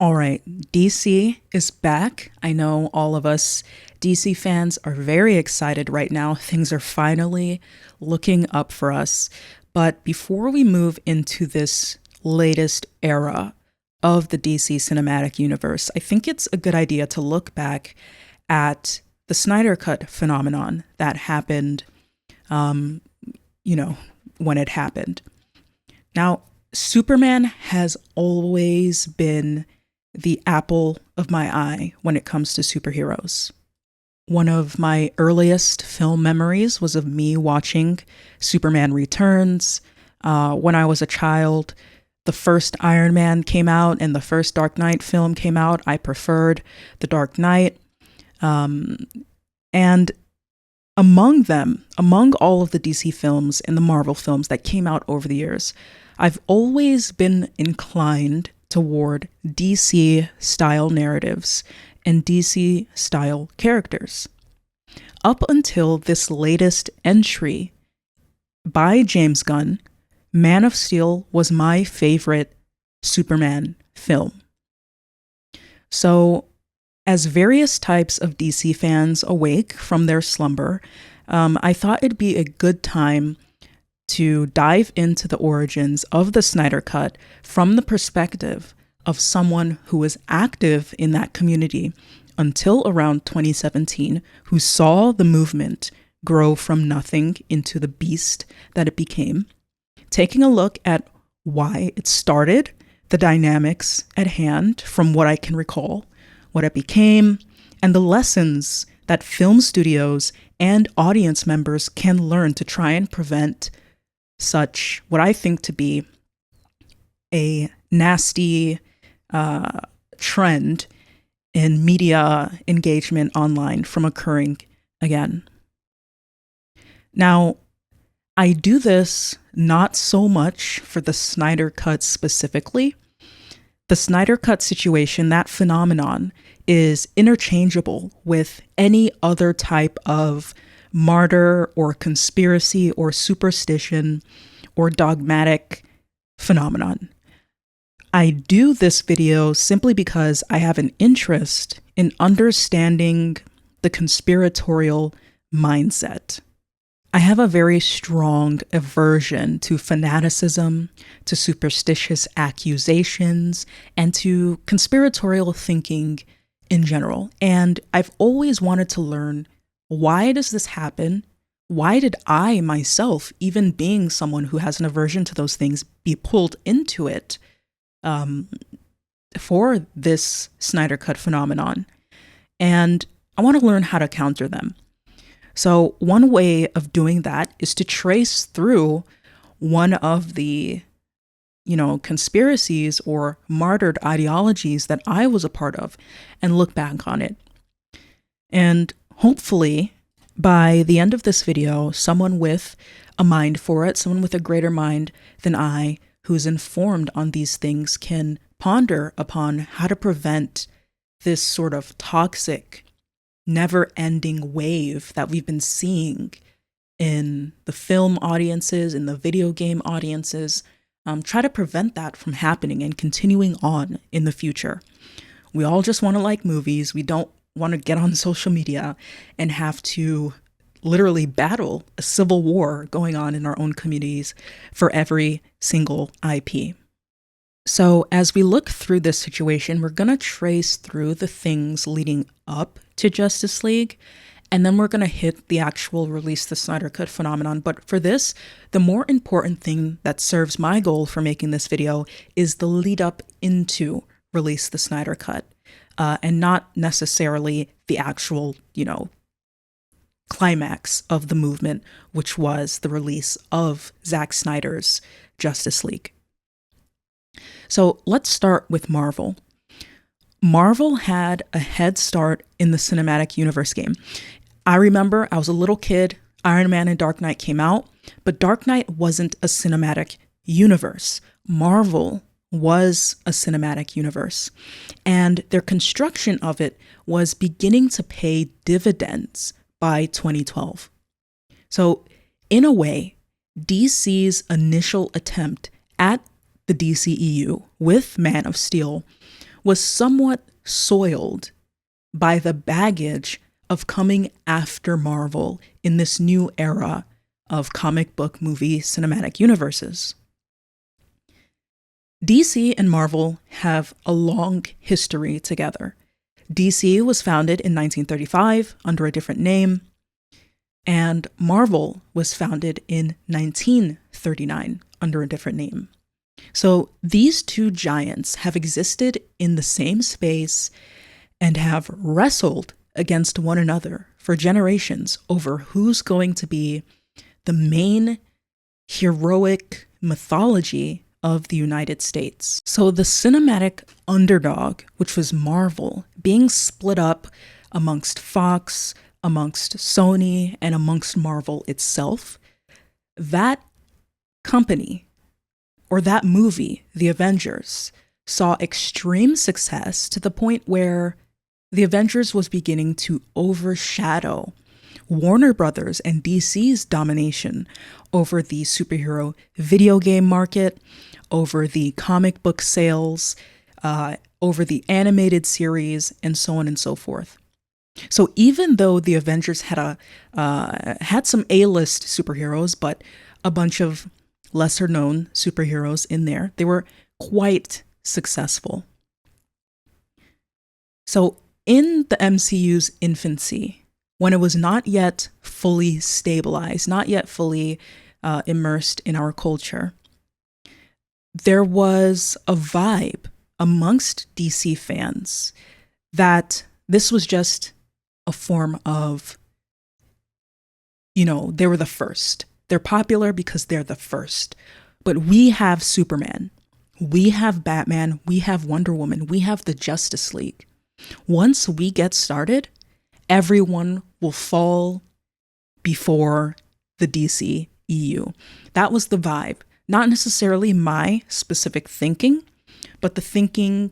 All right, DC is back. I know all of us DC fans are very excited right now. Things are finally looking up for us. But before we move into this latest era of the DC cinematic universe, I think it's a good idea to look back at the Snyder Cut phenomenon that happened, um, when it happened. Now, Superman has always been the apple of my eye when it comes to superheroes. One of my earliest film memories was of me watching Superman Returns. When I was a child, the first Iron Man came out and the first Dark Knight film came out. I preferred the Dark Knight. And among all of the DC films and the Marvel films that came out over the years, I've always been inclined toward DC style narratives and DC style characters. Up until this latest entry by James Gunn, Man of Steel was my favorite Superman film. So, as various types of DC fans awake from their slumber, I thought it'd be a good time to dive into the origins of the Snyder Cut from the perspective of someone who was active in that community until around 2017, who saw the movement grow from nothing into the beast that it became, taking a look at why it started, the dynamics at hand from what I can recall, what it became, and the lessons that film studios and audience members can learn to try and prevent such what I think to be a nasty trend in media engagement online from occurring again. Now, I do this not so much for the Snyder Cut specifically. The Snyder Cut situation, that phenomenon, is interchangeable with any other type of martyr or conspiracy or superstition or dogmatic phenomenon. I do this video simply because I have an interest in understanding the conspiratorial mindset. I have a very strong aversion to fanaticism, to superstitious accusations, and to conspiratorial thinking in general. And I've always wanted to learn, why does this happen? Why did I myself, even being someone who has an aversion to those things, be pulled into it for this Snyder Cut phenomenon? And I want to learn how to counter them. So one way of doing that is to trace through one of the, conspiracies or martyred ideologies that I was a part of and look back on it. And hopefully, by the end of this video, someone with a mind for it, someone with a greater mind than I, who's informed on these things, can ponder upon how to prevent this sort of toxic, never-ending wave that we've been seeing in the film audiences, in the video game audiences. Try to prevent that from happening and continuing on in the future. We all just want to like movies. We don't want to get on social media and have to literally battle a civil war going on in our own communities for every single IP. So as we look through this situation, we're going to trace through the things leading up to Justice League, and then we're going to hit the actual Release the Snyder Cut phenomenon. But for this, the more important thing that serves my goal for making this video is the lead up into Release the Snyder Cut, and not necessarily the actual, climax of the movement, which was the release of Zack Snyder's Justice League. So let's start with Marvel. Marvel had a head start in the cinematic universe game. I remember I was a little kid, Iron Man and Dark Knight came out, but Dark Knight wasn't a cinematic universe. Marvel was a cinematic universe, and their construction of it was beginning to pay dividends by 2012. So, in a way, DC's initial attempt at the DCEU with Man of Steel was somewhat soiled by the baggage of coming after Marvel in this new era of comic book movie cinematic universes. DC and Marvel have a long history together. DC was founded in 1935 under a different name, and Marvel was founded in 1939 under a different name. So these two giants have existed in the same space and have wrestled against one another for generations over who's going to be the main heroic mythology of the United States. So the cinematic underdog, which was Marvel, being split up amongst Fox, amongst Sony, and amongst Marvel itself, that company, or that movie, The Avengers, saw extreme success to the point where The Avengers was beginning to overshadow Warner Brothers and DC's domination over the superhero video game market, over the comic book sales, over the animated series, and so on and so forth. So even though the Avengers had some A-list superheroes, but a bunch of lesser-known superheroes in there, they were quite successful. So in the MCU's infancy, when it was not yet fully stabilized, not yet fully immersed in our culture, there was a vibe amongst DC fans that this was just a form of, they were the first. They're popular because they're the first. But we have Superman. We have Batman. We have Wonder Woman. We have the Justice League. Once we get started, everyone will fall before the DCEU. That was the vibe. Not necessarily my specific thinking, but the thinking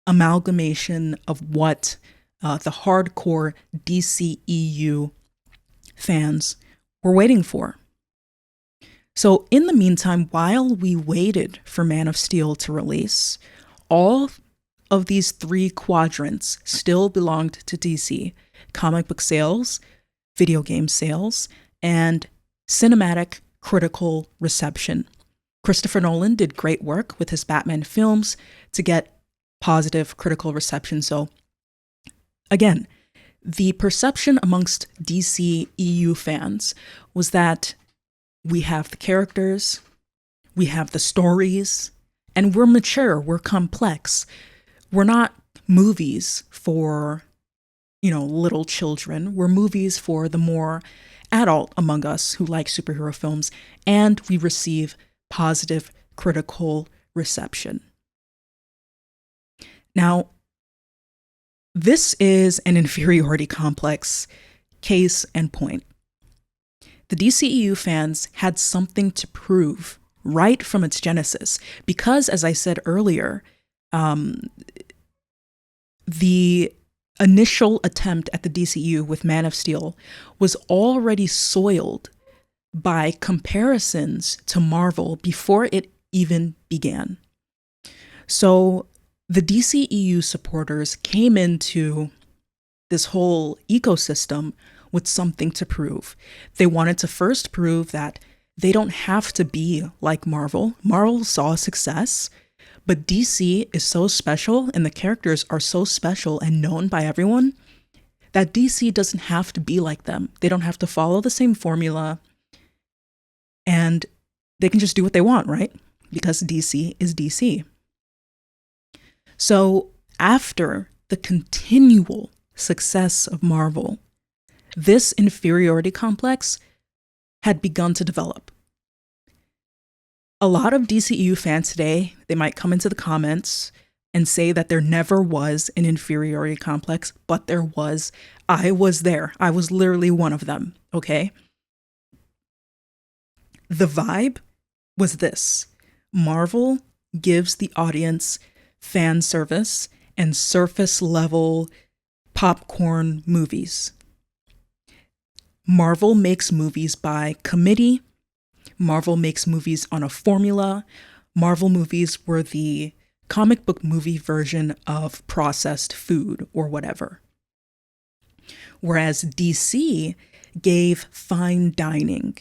amalgamation of what the hardcore DCEU fans were waiting for. So in the meantime, while we waited for Man of Steel to release, all of these three quadrants still belonged to DC: comic book sales, video game sales, and cinematic critical reception. Christopher Nolan did great work with his Batman films to get positive critical reception. So again, the perception amongst DCEU fans was that we have the characters, we have the stories, and we're mature, we're complex. We're not movies for, little children. We're movies for the more adult among us who like superhero films, and we receive positive critical reception. Now, this is an inferiority complex case in point. The DCEU fans had something to prove right from its genesis, because, as I said earlier, the initial attempt at the DCEU with Man of Steel was already soiled by comparisons to Marvel before it even began. So the DCEU supporters came into this whole ecosystem with something to prove. They wanted to first prove that they don't have to be like Marvel. Marvel saw success, but DC is so special and the characters are so special and known by everyone that DC doesn't have to be like them. They don't have to follow the same formula, and they can just do what they want, right? Because DC is DC. So after the continual success of Marvel, this inferiority complex had begun to develop. A lot of DCEU fans today, they might come into the comments and say that there never was an inferiority complex, but there was. I was there. I was literally one of them, okay? The vibe was this: Marvel gives the audience fan service and surface level popcorn movies. Marvel makes movies by committee. Marvel makes movies on a formula. Marvel movies were the comic book movie version of processed food or whatever. Whereas DC gave fine dining.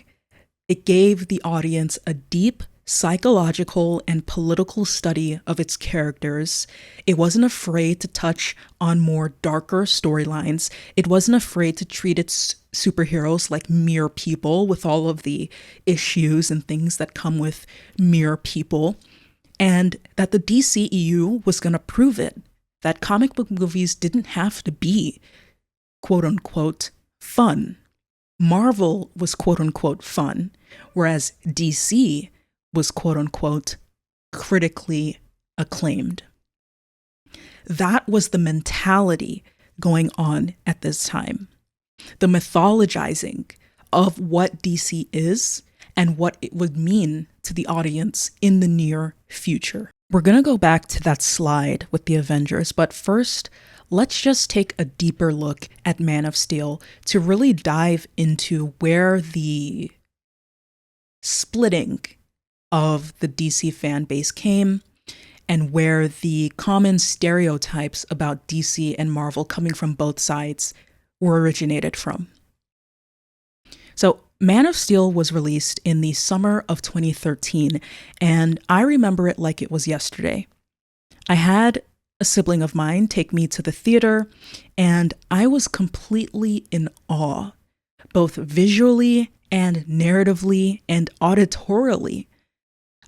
It gave the audience a deep psychological and political study of its characters. It wasn't afraid to touch on more darker storylines. It wasn't afraid to treat its superheroes like mere people with all of the issues and things that come with mere people. And that the DCEU was going to prove it, that comic book movies didn't have to be quote unquote fun. Marvel was quote unquote fun, whereas DC was quote unquote critically acclaimed. That was the mentality going on at this time. The mythologizing of what DC is and what it would mean to the audience in the near future. We're going to go back to that slide with the Avengers, but first, let's just take a deeper look at Man of Steel to really dive into where the splitting of the DC fan base came and where the common stereotypes about DC and Marvel coming from both sides were originated from. So, Man of Steel was released in the summer of 2013, and I remember it like it was yesterday. I had a sibling of mine take me to the theater, and I was completely in awe, both visually and narratively and auditorially.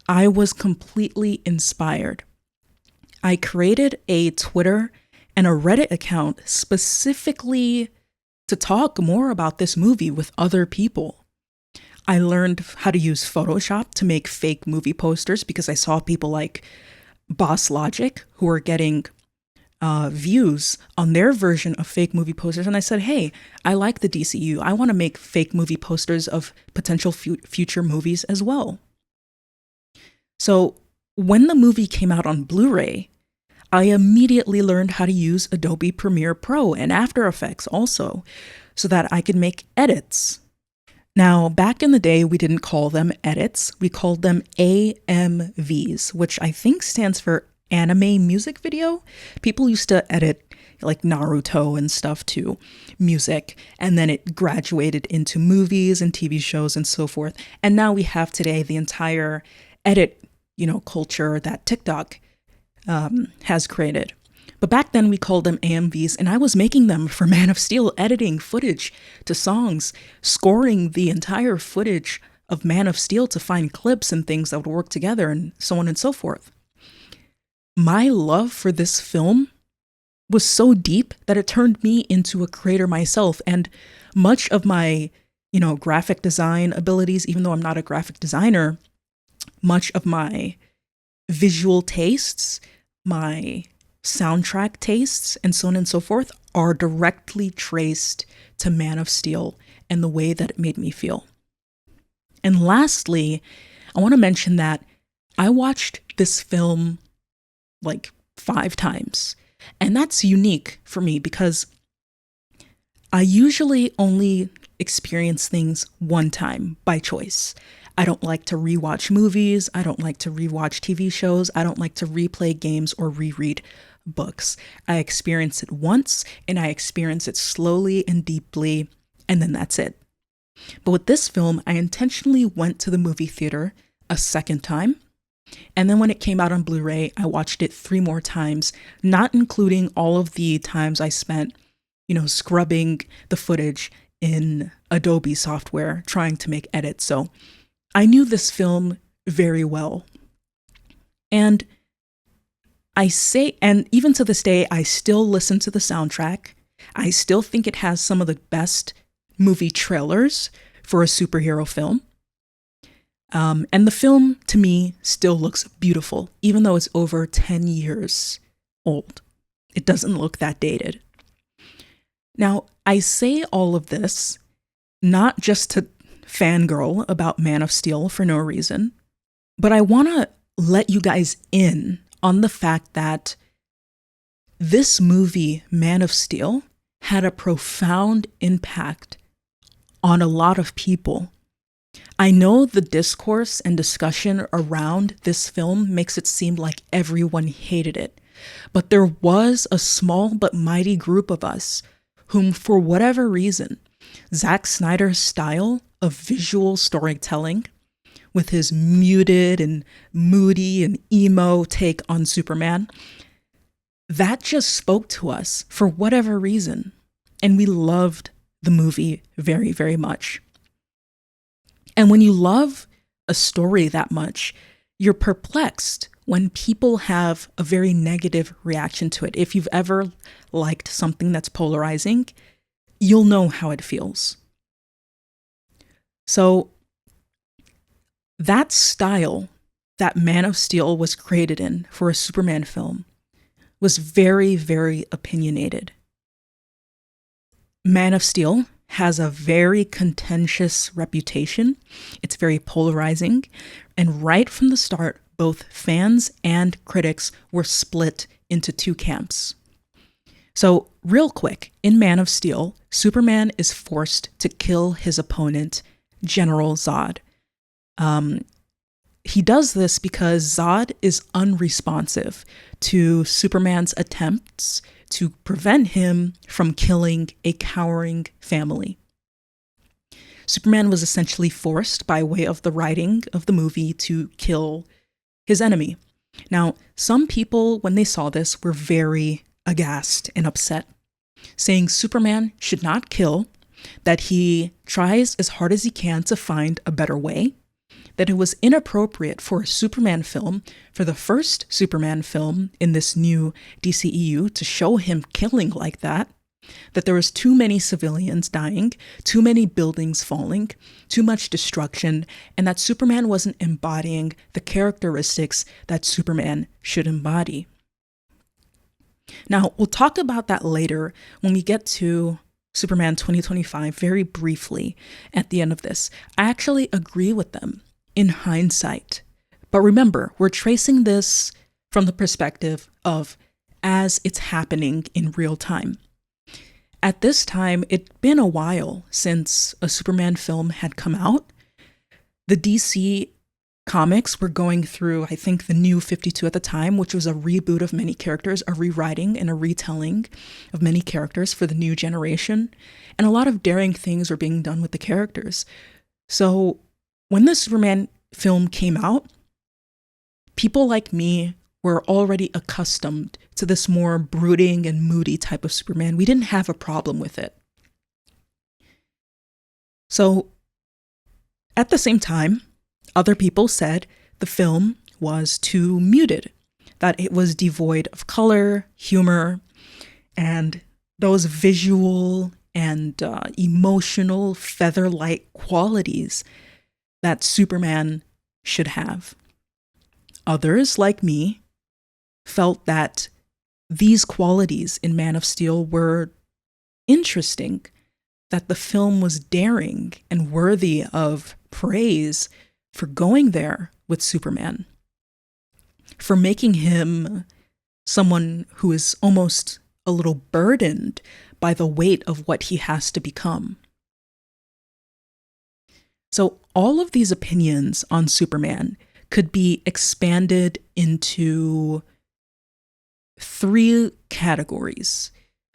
I was completely inspired. I created a Twitter and a Reddit account specifically to talk more about this movie with other people. I learned how to use Photoshop to make fake movie posters because I saw people like Boss Logic who were getting views on their version of fake movie posters. And I said, hey, I like the DCU. I want to make fake movie posters of potential future movies as well. So when the movie came out on Blu-ray, I immediately learned how to use Adobe Premiere Pro and After Effects also, so that I could make edits. Now, back in the day, we didn't call them edits. We called them AMVs, which I think stands for anime music video. People used to edit like Naruto and stuff to music, and then it graduated into movies and TV shows and so forth. And now we have today the entire edit, culture that TikTok has created. But back then we called them AMVs, and I was making them for Man of Steel, editing footage to songs, scoring the entire footage of Man of Steel to find clips and things that would work together, and so on and so forth. My love for this film was so deep that it turned me into a creator myself, and much of my, graphic design abilities, even though I'm not a graphic designer, much of my visual tastes, my soundtrack tastes, and so on and so forth are directly traced to Man of Steel and the way that it made me feel. And lastly, I want to mention that I watched this film like 5 times. And that's unique for me because I usually only experience things one time by choice. I don't like to rewatch movies. I don't like to rewatch TV shows. I don't like to replay games or reread books. I experience it once, and I experience it slowly and deeply, and then that's it. But with this film, I intentionally went to the movie theater a second time, and then when it came out on Blu-ray, I watched it 3 more times, not including all of the times I spent, scrubbing the footage in Adobe software, trying to make edits. So I knew this film very well. And even to this day, I still listen to the soundtrack. I still think it has some of the best movie trailers for a superhero film. And the film, to me, still looks beautiful, even though it's over 10 years old. It doesn't look that dated. Now, I say all of this not just to fangirl about Man of Steel for no reason, but I want to let you guys in on the fact that this movie, Man of Steel, had a profound impact on a lot of people. I know the discourse and discussion around this film makes it seem like everyone hated it, but there was a small but mighty group of us whom, for whatever reason, Zack Snyder's style of visual storytelling, with his muted and moody and emo take on Superman, that just spoke to us for whatever reason. And we loved the movie very, very much. And when you love a story that much, you're perplexed when people have a very negative reaction to it. If you've ever liked something that's polarizing, you'll know how it feels. So that style that Man of Steel was created in for a Superman film was very, very opinionated. Man of Steel has a very contentious reputation. It's very polarizing. And right from the start, both fans and critics were split into two camps. So, real quick, in Man of Steel, Superman is forced to kill his opponent, General Zod. He does this because Zod is unresponsive to Superman's attempts to prevent him from killing a cowering family. Superman was essentially forced, by way of the writing of the movie, to kill his enemy. Now, some people, when they saw this, were very aghast and upset, saying Superman should not kill, that he tries as hard as he can to find a better way, that it was inappropriate for a Superman film, for the first Superman film in this new DCEU, to show him killing like that there was too many civilians dying, too many buildings falling, too much destruction, and that Superman wasn't embodying the characteristics that Superman should embody. Now, we'll talk about that later when we get to Superman 2025 very briefly at the end of this. I actually agree with them in hindsight. But remember, we're tracing this from the perspective of as it's happening in real time. At this time, it'd been a while since a Superman film had come out. The DC comics were going through, I think, the New 52 at the time, which was a reboot of many characters, a rewriting and a retelling of many characters for the new generation. And a lot of daring things were being done with the characters. So when the Superman film came out, people like me were already accustomed to this more brooding and moody type of Superman. We didn't have a problem with it. So, at the same time, other people said the film was too muted, that it was devoid of color, humor, and those visual and emotional feather-light qualities that Superman should have. Others, like me, felt that these qualities in Man of Steel were interesting, that the film was daring and worthy of praise for going there with Superman, for making him someone who is almost a little burdened by the weight of what he has to become. So all of these opinions on Superman could be expanded into three categories.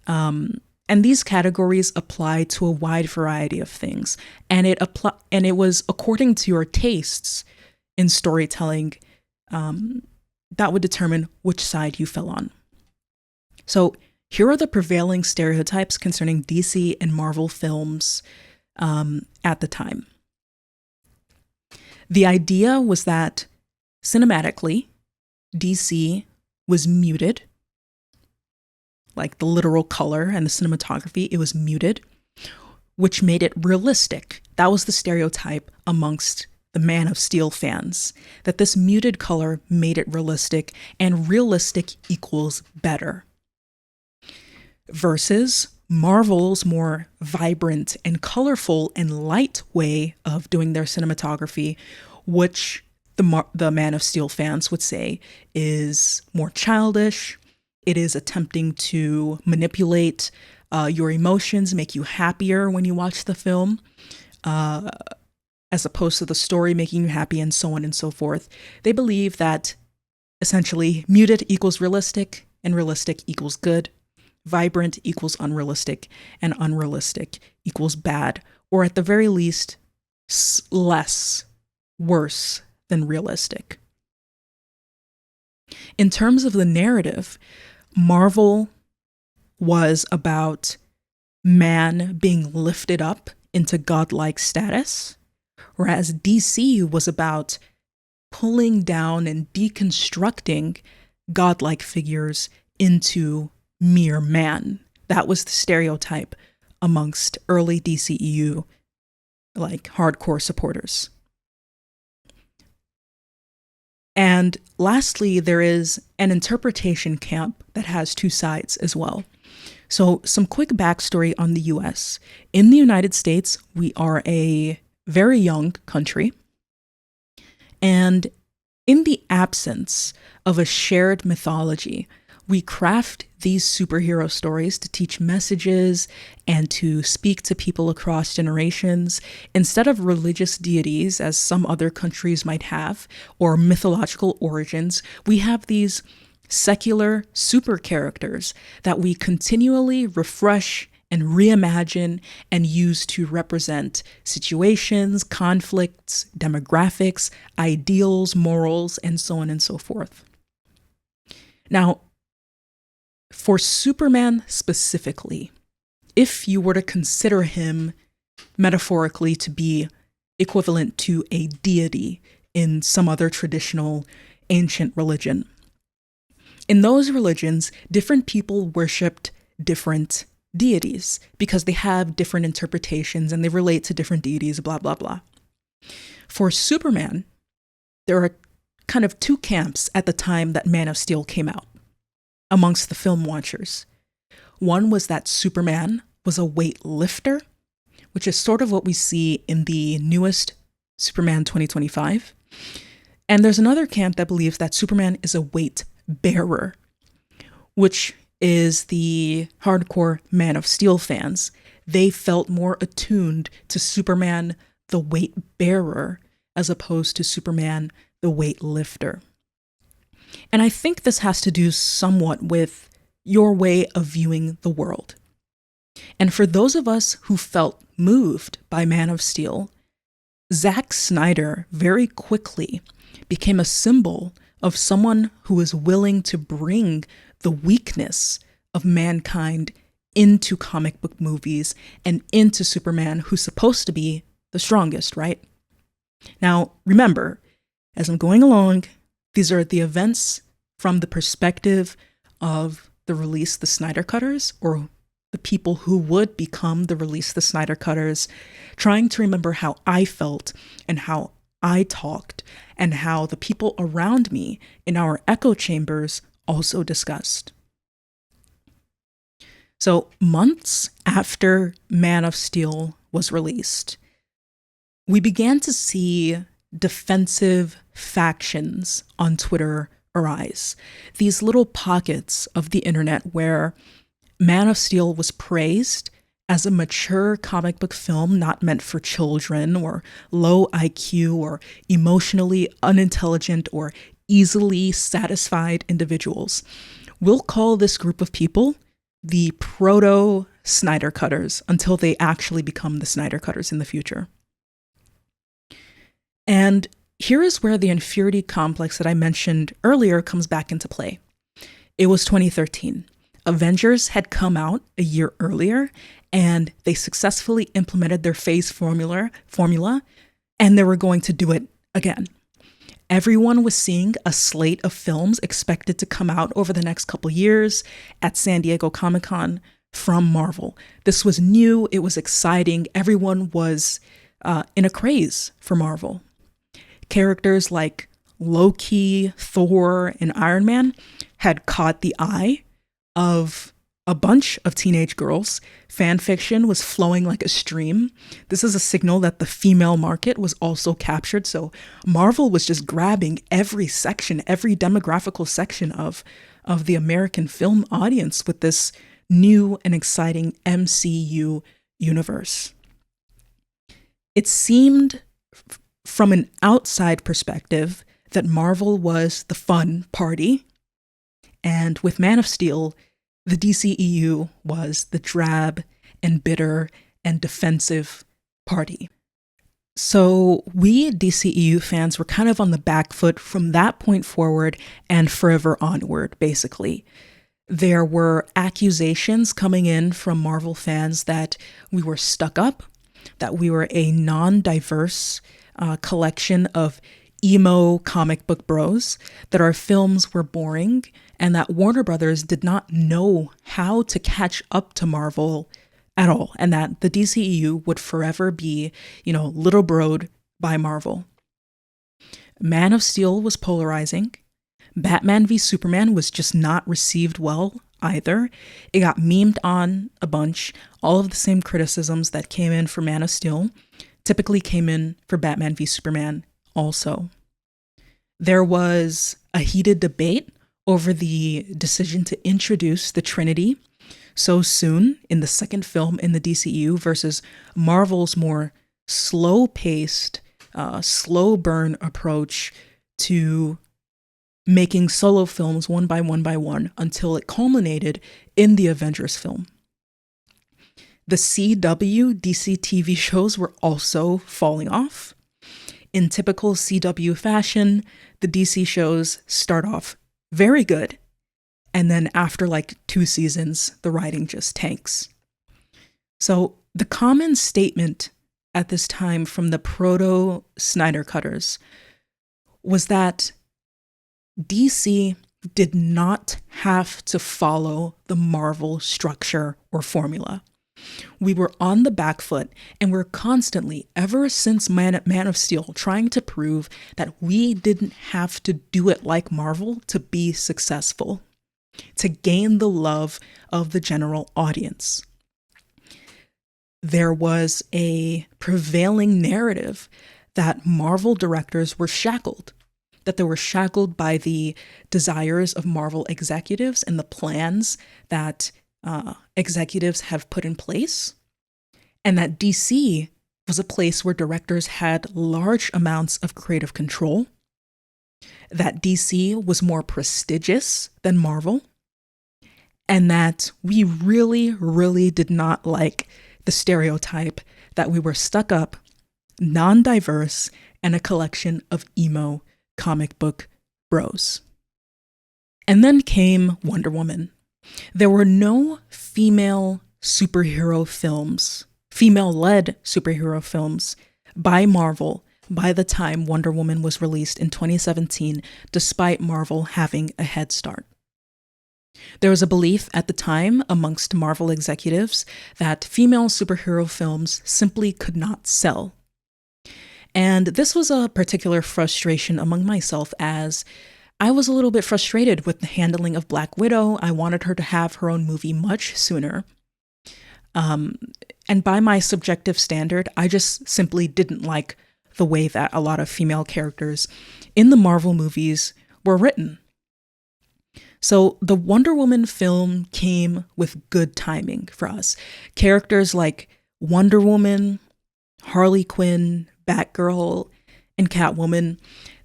And these categories apply to a wide variety of things. And it was according to your tastes in storytelling that would determine which side you fell on. So here are the prevailing stereotypes concerning DC and Marvel films at the time. The idea was that cinematically, DC was muted, like the literal color and the cinematography, it was muted, which made it realistic. That was the stereotype amongst the Man of Steel fans, that this muted color made it realistic, and realistic equals better. Versus Marvel's more vibrant and colorful and light way of doing their cinematography, which the Man of Steel fans would say is more childish. It is attempting to manipulate your emotions, make you happier when you watch the film. as opposed to the story making you happy and so on and so forth. They believe that essentially muted equals realistic and realistic equals good, vibrant equals unrealistic, and unrealistic equals bad, or at the very least, worse than realistic. In terms of the narrative, Marvel was about man being lifted up into godlike status, whereas DC was about pulling down and deconstructing godlike figures into mere man. That was the stereotype amongst early DCEU, like hardcore supporters. And lastly, there is an interpretation camp that has two sides as well. So some quick backstory on the US. In the United States, we are a very young country. And in the absence of a shared mythology, we craft these superhero stories to teach messages and to speak to people across generations instead of religious deities, as some other countries might have, or mythological origins. We have these secular super characters that we continually refresh and reimagine and use to represent situations, conflicts, demographics, ideals, morals, and so on and so forth. Now, for Superman specifically, if you were to consider him metaphorically to be equivalent to a deity in some other traditional ancient religion, in those religions, different people worshipped different deities because they have different interpretations and they relate to different deities, blah, blah, blah. For Superman, there are kind of two camps at the time that Man of Steel came out amongst the film watchers. One was that Superman was a weightlifter, which is sort of what we see in the newest Superman 2025. And there's another camp that believes that Superman is a weight bearer, which is the hardcore Man of Steel fans. They felt more attuned to Superman, the weight bearer, as opposed to Superman, the weightlifter. And I think this has to do somewhat with your way of viewing the world. And for those of us who felt moved by Man of Steel, Zack Snyder very quickly became a symbol of someone who is willing to bring the weakness of mankind into comic book movies and into Superman, who's supposed to be the strongest, right? Now, remember, as I'm going along, these are the events from the perspective of the Release the Snyder cutters, or the people who would become the Release the Snyder cutters, trying to remember how I felt and how I talked and how the people around me in our echo chambers also discussed. So months after Man of Steel was released, we began to see defensive factions on Twitter arise. These little pockets of the internet where Man of Steel was praised as a mature comic book film not meant for children or low IQ or emotionally unintelligent or easily satisfied individuals. We'll call this group of people the proto-Snyder cutters until they actually become the Snyder cutters in the future. And here is where the inferiority complex that I mentioned earlier comes back into play. It was 2013. Avengers had come out a year earlier, and they successfully implemented their phase formula, and they were going to do it again. Everyone was seeing a slate of films expected to come out over the next couple years at San Diego Comic-Con from Marvel. This was new, it was exciting, everyone was in a craze for Marvel. Characters like Loki, Thor, and Iron Man had caught the eye of a bunch of teenage girls. Fan fiction was flowing like a stream. This is a signal that the female market was also captured. So Marvel was just grabbing every section, every demographical section of the American film audience with this new and exciting MCU universe. It seemed from an outside perspective, that Marvel was the fun party, and with Man of Steel, the DCEU was the drab and bitter and defensive party. So we DCEU fans were kind of on the back foot from that point forward and forever onward, basically. There were accusations coming in from Marvel fans that we were stuck up, that we were a non-diverse collection of emo comic book bros, that our films were boring, and that Warner Brothers did not know how to catch up to Marvel at all, and that the DCEU would forever be, little broed by Marvel. Man of Steel was polarizing. Batman v Superman was just not received well either. It got memed on a bunch. All of the same criticisms that came in for Man of Steel typically came in for Batman v Superman also. There was a heated debate over the decision to introduce the Trinity so soon in the second film in the DCEU versus Marvel's more slow-paced, slow burn approach to making solo films one by one until it culminated in the Avengers film. The CW DC TV shows were also falling off. In typical CW fashion, the DC shows start off very good, and then after like 2 seasons, the writing just tanks. So the common statement at this time from the proto-Snyder cutters was that DC did not have to follow the Marvel structure or formula. We were on the back foot, and we're constantly, ever since Man of Steel, trying to prove that we didn't have to do it like Marvel to be successful, to gain the love of the general audience. There was a prevailing narrative that Marvel directors were shackled, that they were shackled by the desires of Marvel executives and the plans that executives have put in place, and that DC was a place where directors had large amounts of creative control, that DC was more prestigious than Marvel, and that we really, really did not like the stereotype that we were stuck up, non-diverse, and a collection of emo comic book bros. And then came Wonder Woman. There were no female-led superhero films by Marvel by the time Wonder Woman was released in 2017, despite Marvel having a head start. There was a belief at the time amongst Marvel executives that female superhero films simply could not sell. And this was a particular frustration among myself, as I was a little bit frustrated with the handling of Black Widow. I wanted her to have her own movie much sooner. And by my subjective standard, I just simply didn't like the way that a lot of female characters in the Marvel movies were written. So the Wonder Woman film came with good timing for us. Characters like Wonder Woman, Harley Quinn, Batgirl, and Catwoman,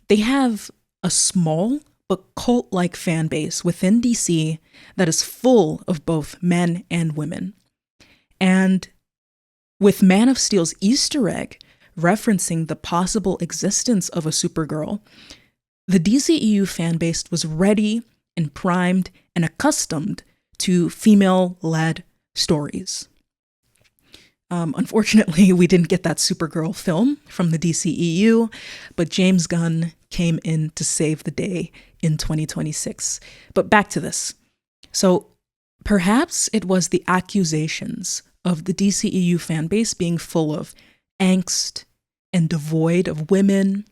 they have a small but cult-like fan base within DC that is full of both men and women. And with Man of Steel's Easter egg referencing the possible existence of a Supergirl, the DCEU fan base was ready and primed and accustomed to female-led stories. Unfortunately, we didn't get that Supergirl film from the DCEU, but James Gunn came in to save the day in 2026. But back to this. So perhaps it was the accusations of the DCEU fanbase being full of angst and devoid of women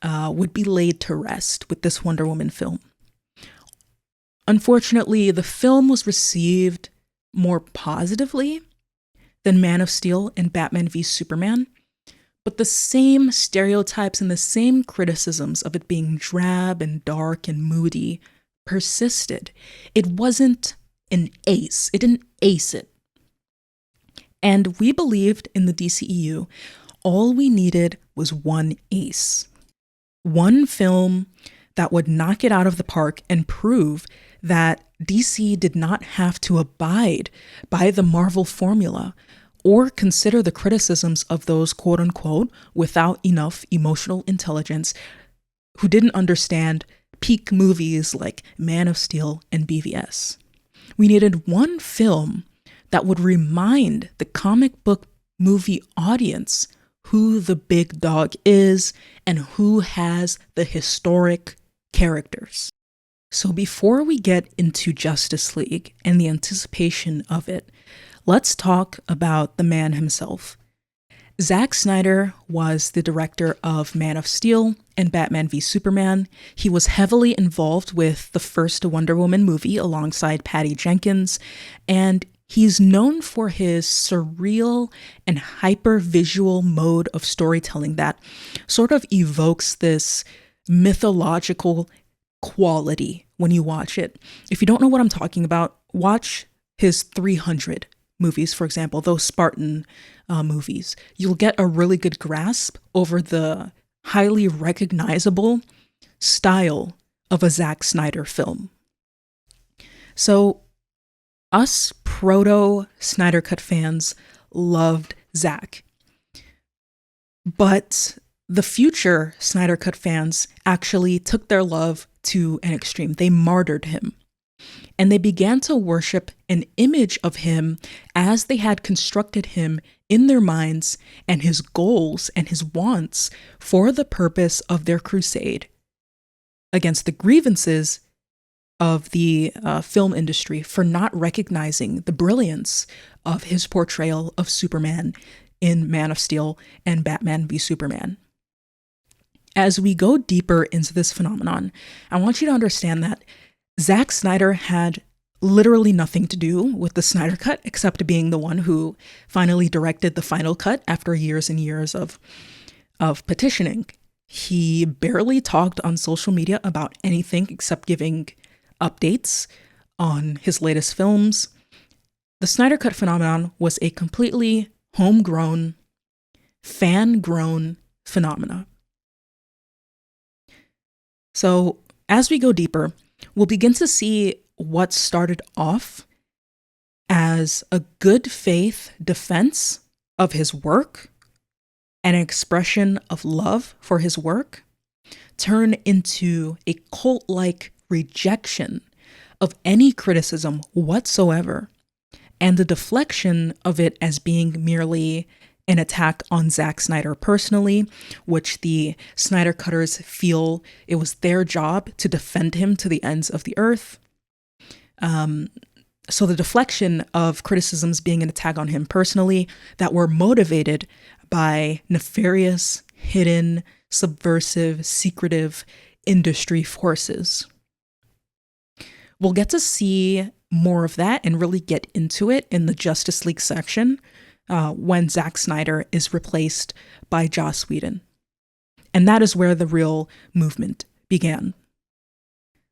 would be laid to rest with this Wonder Woman film. Unfortunately, the film was received more positively than Man of Steel and Batman v Superman, but the same stereotypes and the same criticisms of it being drab and dark and moody persisted. It wasn't an ace. It didn't ace it. And we believed in the DCEU all we needed was one ace. One film that would knock it out of the park and prove that DC did not have to abide by the Marvel formula or consider the criticisms of those quote-unquote without enough emotional intelligence who didn't understand peak movies like Man of Steel and BVS. We needed one film that would remind the comic book movie audience who the big dog is and who has the historic characters. So before we get into Justice League and the anticipation of it, let's talk about the man himself. Zack Snyder was the director of Man of Steel and Batman v Superman. He was heavily involved with the first Wonder Woman movie alongside Patty Jenkins, and he's known for his surreal and hyper-visual mode of storytelling that sort of evokes this mythological quality when you watch it. If you don't know what I'm talking about, watch his 300 movies, for example, those Spartan movies. You'll get a really good grasp over the highly recognizable style of a Zack Snyder film. So, us proto-Snydercut fans loved Zack. But the future Snydercut fans actually took their love to an extreme. They martyred him. And they began to worship an image of him as they had constructed him in their minds and his goals and his wants for the purpose of their crusade against the grievances of the film industry for not recognizing the brilliance of his portrayal of Superman in Man of Steel and Batman v Superman. As we go deeper into this phenomenon, I want you to understand that Zack Snyder had literally nothing to do with the Snyder Cut except being the one who finally directed the final cut after years and years of petitioning. He barely talked on social media about anything except giving updates on his latest films. The Snyder Cut phenomenon was a completely homegrown, fan-grown phenomena. So as we go deeper, we'll begin to see what started off as a good faith defense of his work and an expression of love for his work turn into a cult-like rejection of any criticism whatsoever, and the deflection of it as being merely an attack on Zack Snyder personally, which the Snyder Cutters feel it was their job to defend him to the ends of the earth. So the deflection of criticisms being an attack on him personally that were motivated by nefarious, hidden, subversive, secretive industry forces. We'll get to see more of that and really get into it in the Justice League section when Zack Snyder is replaced by Joss Whedon. And that is where the real movement began.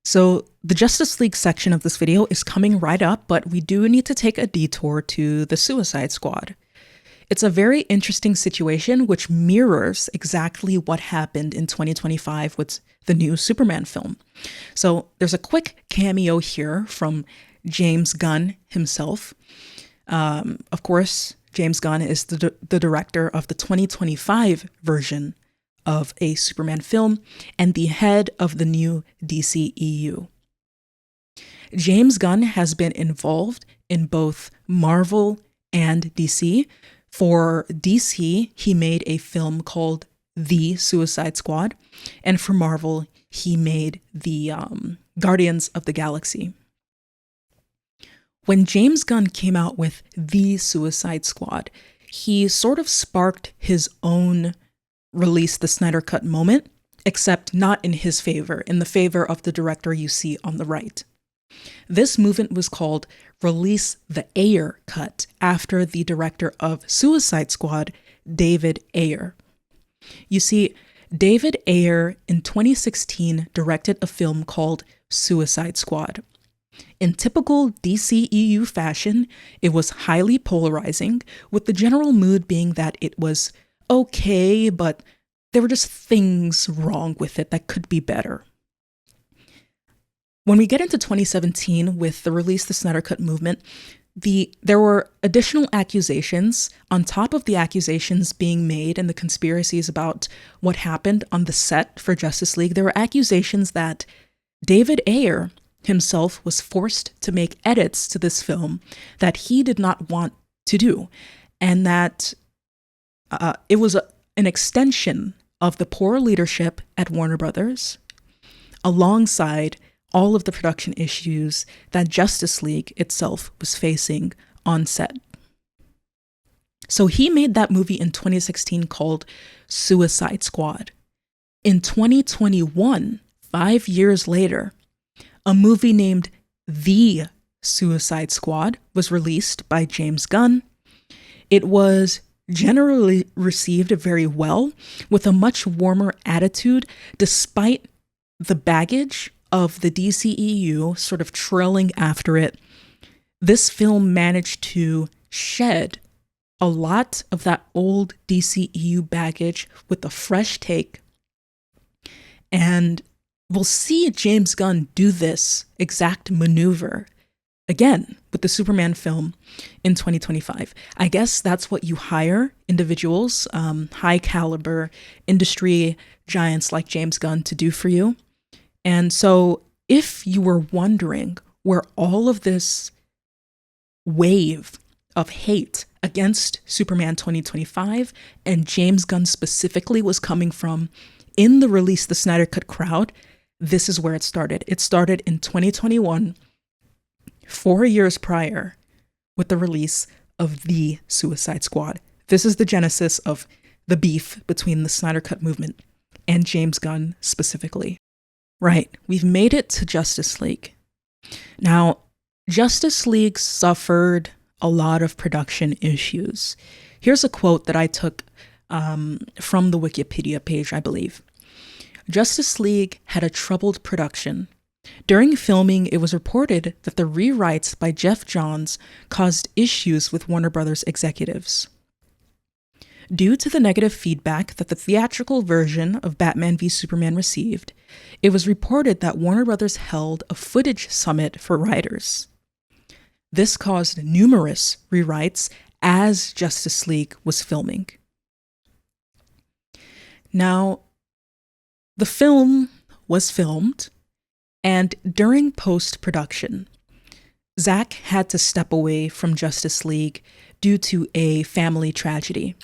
So the Justice League section of this video is coming right up, but we do need to take a detour to the Suicide Squad. It's a very interesting situation which mirrors exactly what happened in 2025 with the new Superman film. So there's a quick cameo here from James Gunn himself. Of course, James Gunn is the director of the 2025 version of a Superman film and the head of the new DCEU. James Gunn has been involved in both Marvel and DC. For DC, he made a film called The Suicide Squad, and for Marvel, he made the Guardians of the Galaxy. When James Gunn came out with The Suicide Squad, he sort of sparked his own Release the Snydercut moment, except not in his favor, in the favor of the director you see on the right. This movement was called Release the Ayer Cut, after the director of Suicide Squad, David Ayer. You see, David Ayer in 2016 directed a film called Suicide Squad. In typical DCEU fashion, it was highly polarizing, with the general mood being that it was okay, but there were just things wrong with it that could be better. When we get into 2017 with the Release the Snydercut movement, there were additional accusations on top of the accusations being made and the conspiracies about what happened on the set for Justice League. There were accusations that David Ayer himself was forced to make edits to this film that he did not want to do, and that it was an extension of the poor leadership at Warner Brothers, alongside all of the production issues that Justice League itself was facing on set. So he made that movie in 2016 called Suicide Squad. In 2021, 5 years later, a movie named The Suicide Squad was released by James Gunn. It was generally received very well, with a much warmer attitude, despite the baggage of the DCEU sort of trailing after it. This film managed to shed a lot of that old DCEU baggage with a fresh take. And we'll see James Gunn do this exact maneuver again with the Superman film in 2025. I guess that's what you hire individuals, high caliber industry giants like James Gunn to do for you. And so if you were wondering where all of this wave of hate against Superman 2025 and James Gunn specifically was coming from in the Release the Snydercut crowd, this is where it started. It started in 2021, 4 years prior, with the release of The Suicide Squad. This is the genesis of the beef between the Snydercut movement and James Gunn specifically. Right, we've made it to Justice League. Now, Justice League suffered a lot of production issues. Here's a quote that I took from the Wikipedia page, I believe. Justice League had a troubled production. During filming, it was reported that the rewrites by Jeff Johns caused issues with Warner Brothers executives. Due to the negative feedback that the theatrical version of Batman v Superman received, it was reported that Warner Brothers held a footage summit for writers. This caused numerous rewrites as Justice League was filming. Now, the film was filmed, and during post-production, Zack had to step away from Justice League due to a family tragedy.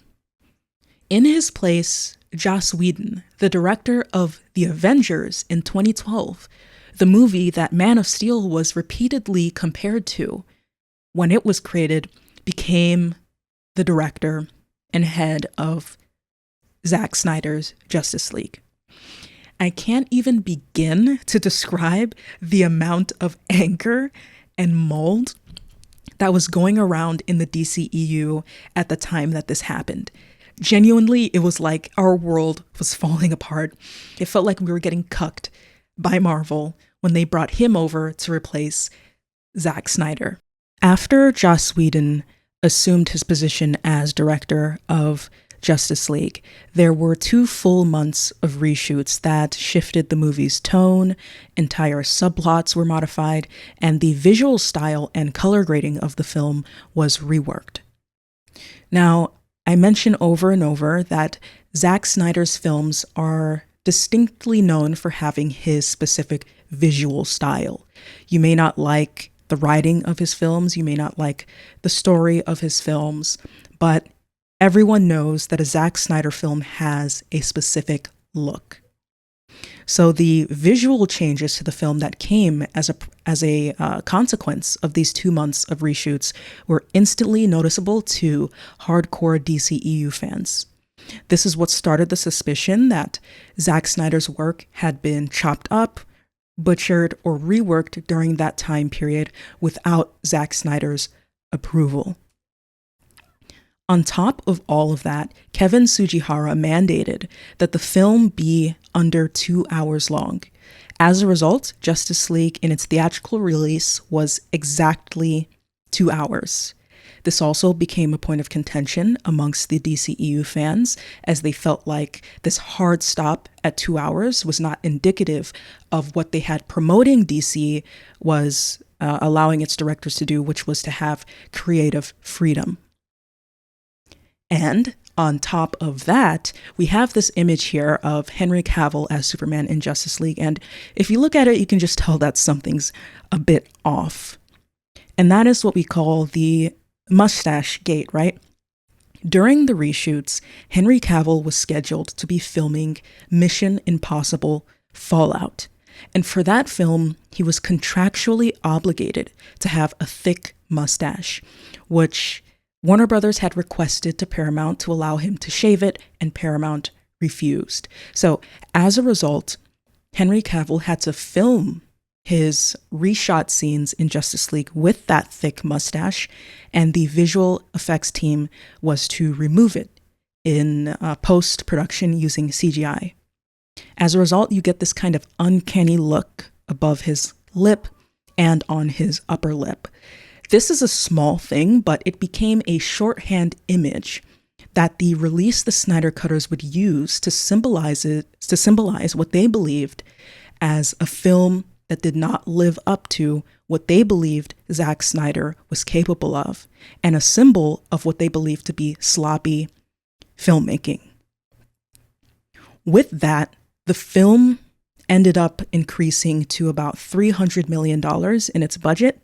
In his place, Joss Whedon, the director of The Avengers in 2012, the movie that Man of Steel was repeatedly compared to when it was created, became the director and head of Zack Snyder's Justice League. I can't even begin to describe the amount of anger and mold that was going around in the DCEU at the time that this happened. Genuinely, it was like our world was falling apart. It felt like we were getting cucked by Marvel when they brought him over to replace Zack Snyder. After Joss Whedon assumed his position as director of Justice League, there were 2 full months of reshoots that shifted the movie's tone, entire subplots were modified, and the visual style and color grading of the film was reworked. Now, I mention over and over that Zack Snyder's films are distinctly known for having his specific visual style. You may not like the writing of his films, you may not like the story of his films, but everyone knows that a Zack Snyder film has a specific look. So the visual changes to the film that came as a consequence of these 2 months of reshoots were instantly noticeable to hardcore DCEU fans. This is what started the suspicion that Zack Snyder's work had been chopped up, butchered, or reworked during that time period without Zack Snyder's approval. On top of all of that, Kevin Tsujihara mandated that the film be under 2 hours long. As a result, Justice League in its theatrical release was exactly 2 hours. This also became a point of contention amongst the DCEU fans, as they felt like this hard stop at 2 hours was not indicative of what they had promoting DC was allowing its directors to do, which was to have creative freedom. And on top of that, we have this image here of Henry Cavill as Superman in Justice League. And if you look at it, you can just tell that something's a bit off. And that is what we call the mustache gate, right? During the reshoots, Henry Cavill was scheduled to be filming Mission Impossible Fallout. And for that film, he was contractually obligated to have a thick mustache, which Warner Brothers had requested to Paramount to allow him to shave it, and Paramount refused. So as a result, Henry Cavill had to film his reshot scenes in Justice League with that thick mustache, and the visual effects team was to remove it in post-production using CGI. As a result, you get this kind of uncanny look above his lip and on his upper lip. This is a small thing, but it became a shorthand image that the Release the Snyder cutters would use to symbolize what they believed as a film that did not live up to what they believed Zack Snyder was capable of, and a symbol of what they believed to be sloppy filmmaking. With that, the film ended up increasing to about $300 million in its budget,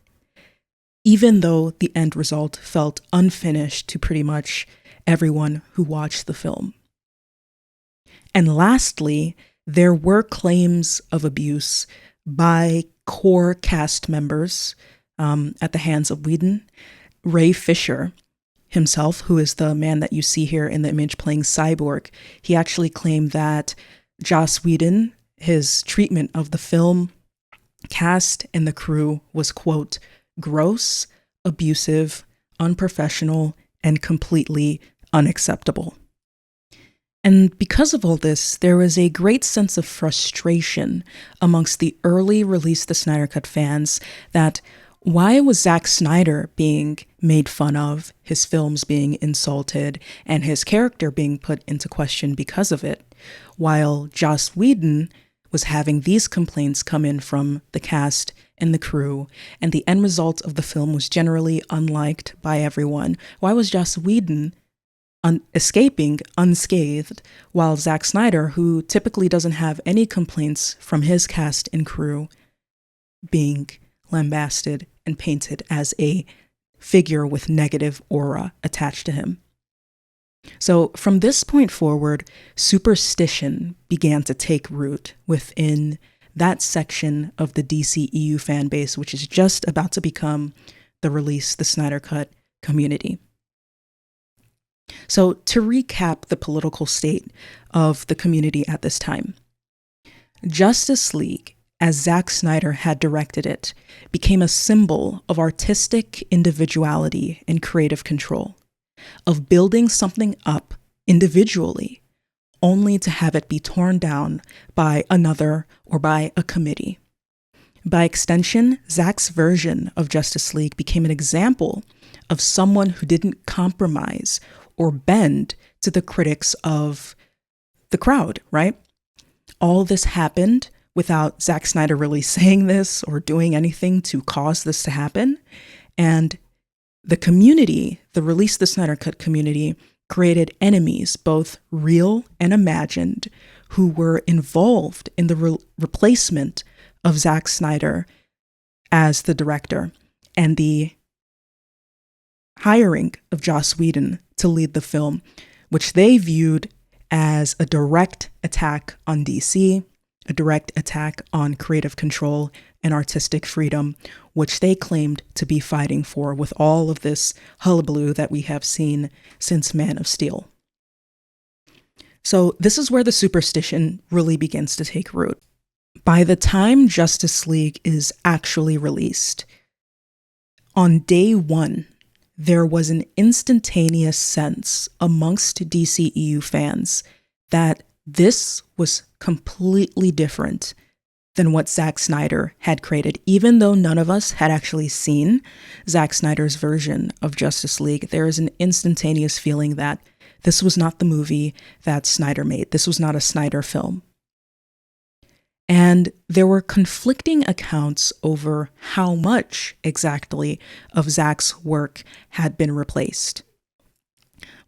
even though the end result felt unfinished to pretty much everyone who watched the film. And lastly, there were claims of abuse by core cast members at the hands of Whedon. Ray Fisher himself, who is the man that you see here in the image playing Cyborg, he actually claimed that Joss Whedon, his treatment of the film cast and the crew was, quote, gross, abusive, unprofessional, and completely unacceptable. And because of all this, there was a great sense of frustration amongst the early Release the Snydercut fans that why was Zack Snyder being made fun of, his films being insulted, and his character being put into question because of it, while Joss Whedon was having these complaints come in from the cast and the crew, and the end result of the film was generally unliked by everyone. Why was Joss Whedon escaping unscathed, while Zack Snyder, who typically doesn't have any complaints from his cast and crew, being lambasted and painted as a figure with negative aura attached to him? So from this point forward, superstition began to take root within that section of the DCEU fan base, which is just about to become the Release the Snydercut community. So to recap the political state of the community at this time, Justice League, as Zack Snyder had directed it, became a symbol of artistic individuality and creative control, of building something up individually, only to have it be torn down by another or by a committee. By extension, Zack's version of Justice League became an example of someone who didn't compromise or bend to the critics of the crowd, right? All this happened without Zack Snyder really saying this or doing anything to cause this to happen. And the community, the Release the Snydercut community, created enemies, both real and imagined, who were involved in the replacement of Zack Snyder as the director and the hiring of Joss Whedon to lead the film, which they viewed as a direct attack on DC, a direct attack on creative control and artistic freedom, which they claimed to be fighting for with all of this hullabaloo that we have seen since Man of Steel. So this is where the superstition really begins to take root. By the time Justice League is actually released, on day one, there was an instantaneous sense amongst DCEU fans that this was completely different than what Zack Snyder had created. Even though none of us had actually seen Zack Snyder's version of Justice League, there is an instantaneous feeling that this was not the movie that Snyder made. This was not a Snyder film. And there were conflicting accounts over how much exactly of Zack's work had been replaced.